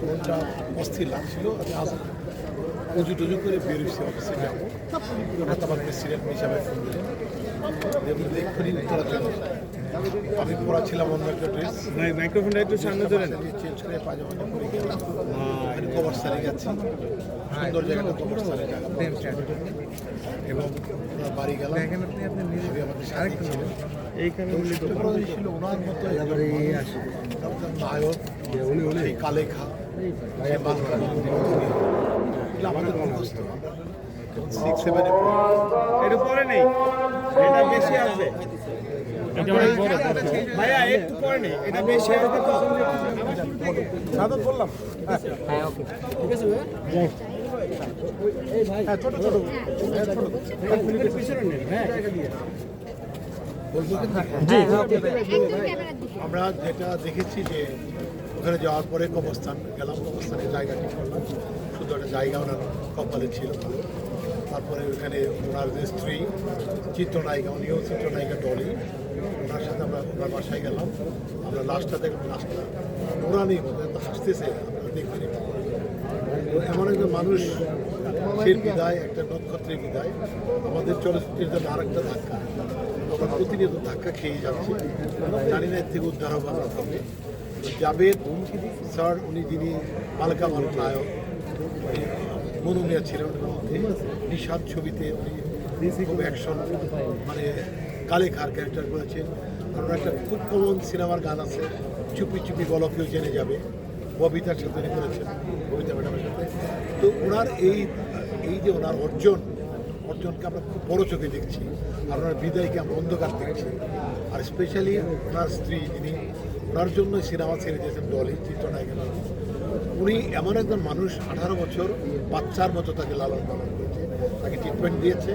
মনটা অস্থির লাগছিল। আমি আজ উজু টুজু করে বেরোচ্ছি অফিসে যাবো। হঠাৎ আমার প্রেসিডেন্ট হিসাবে ফোন দিলেন, যেগুলো এক্ষুনি উত্তরা চলে আসে। আমি পড়া ছিলাম অন্য একটা ড্রেস, মাইক্রোফোনটা একটু সামনে ধরেন। চেঞ্জ করে পায়জামাটা পরে গেলাম। কভার সারে গেছি, সুন্দর জায়গাটা কভার সারে জায়গা এবং ওনার বাড়ি গেলাম। আমাদের সাথে ছিলেন এইখানে ছিল ওনার মতো একজন নায়ক, সেই কালেখা, সে বাংলা আমাদের মুখস্থ। সিক্স সেভেনে এটা পরে নেই, এটা বেশি আসবে। ভাইয়া একটু পরে নেই, এটা বেশি আসবে তো। সাদত বললাম। হ্যাঁ ওকে ঠিক আছে ভাই। এই ভাই হ্যাঁ ছোট ছোট এক মিনিটের পিছনে নেন। হ্যাঁ এটা দিয়ে বলবো আমরা যেটা দেখেছি যে ওখানে যাওয়ার পরে কবরস্থান গেলাম, কবরস্থানের জায়গা ঠিক করলাম, শুধু একটা জায়গা ওনার কপালে ছিল। তারপরে ওখানে ওনার যে স্ত্রী চিত্রনায়িকা, উনিও চিত্রনায়িকা ডলি, ওনার সাথে আমরা ওনার বাসায় গেলাম। আমরা লাস্টটা দেখলাম, লাস্টটা ওরা নেই মতো এত হাসতেছে, আপনারা দেখবেন। এমন একজন মানুষ, সে বিদায়, একটা নক্ষত্রের বিদায় আমাদের চলচ্চিত্রের জন্য আর একটা ধাক্কা। আমরা প্রতিনিয়ত ধাক্কা খেয়ে যাচ্ছি, জানি না এর থেকে উদ্ধার হবে আমরা কবে। জাভেদ স্যার, উনি যিনি মালকা মালক নায়ক, মনোনিয়া ছিলেন ওনার মধ্যে। নিষাদ ছবিতে উনি খুব অ্যাকশন, মানে কালেখার ক্যারেক্টার করেছেন। আর ওনার একটা খুব কমন সিনেমার গান আছে, চুপি চুপি বলো কেউ জেনে যাবে, ববিতার সাথে উনি করেছেন, ববিতা ম্যাডামের সাথে। তো ওনার এই যে ওনার অর্জনকে আমরা খুব বড় চোখে দেখছি, আর ওনার বিদায়কে আমরা অন্ধকার দেখছি। আর স্পেশালি ওনার স্ত্রী, যিনি ওনার জন্য সিনেমা ছেড়ে দিয়েছেন, ডলি চিত্রনায়িকা। উনি এমন একজন মানুষ, 18 বছর বাচ্চার মতো তাকে লালন পালন করেছে, তাকে ট্রিটমেন্ট দিয়েছে।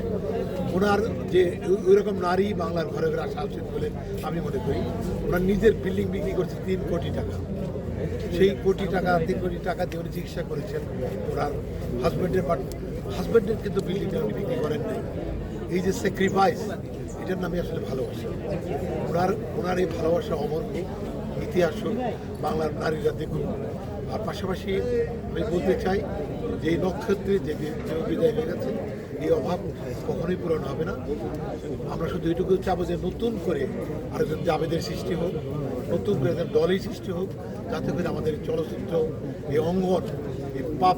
ওনার যে ওইরকম নারী বাংলার ঘরে ঘরে আসা উচিত বলে আমি মনে করি। ওনার নিজের বিল্ডিং বিক্রি করছে 3 কোটি টাকা। সেই 3 কোটি টাকা দিয়ে উনি চিকিৎসা করেছেন ওনার হাজব্যান্ডের কিন্তু বিল্ডিংটা উনি বিক্রি করেন নাই। এই যে স্যাক্রিফাইস, এটার নামে আসলে ভালোবাসা। ওনার এই ভালোবাসা অমর হোক, ইতিহাস হোক, বাংলার নারীরা দেখুন। আর পাশাপাশি আমি বলতে চাই যে এই নক্ষত্রে যে বিদায় হয়ে গেছে, এই অভাব কখনোই পূরণ হবে না। আমরা শুধু এইটুকু চাবো যে নতুন করে আরেকজন জাভেদের সৃষ্টি হোক, নতুন করে একজন দলই সৃষ্টি হোক, যাতে করে আমাদের চলচ্চিত্র এই অঙ্গন, এই পাপ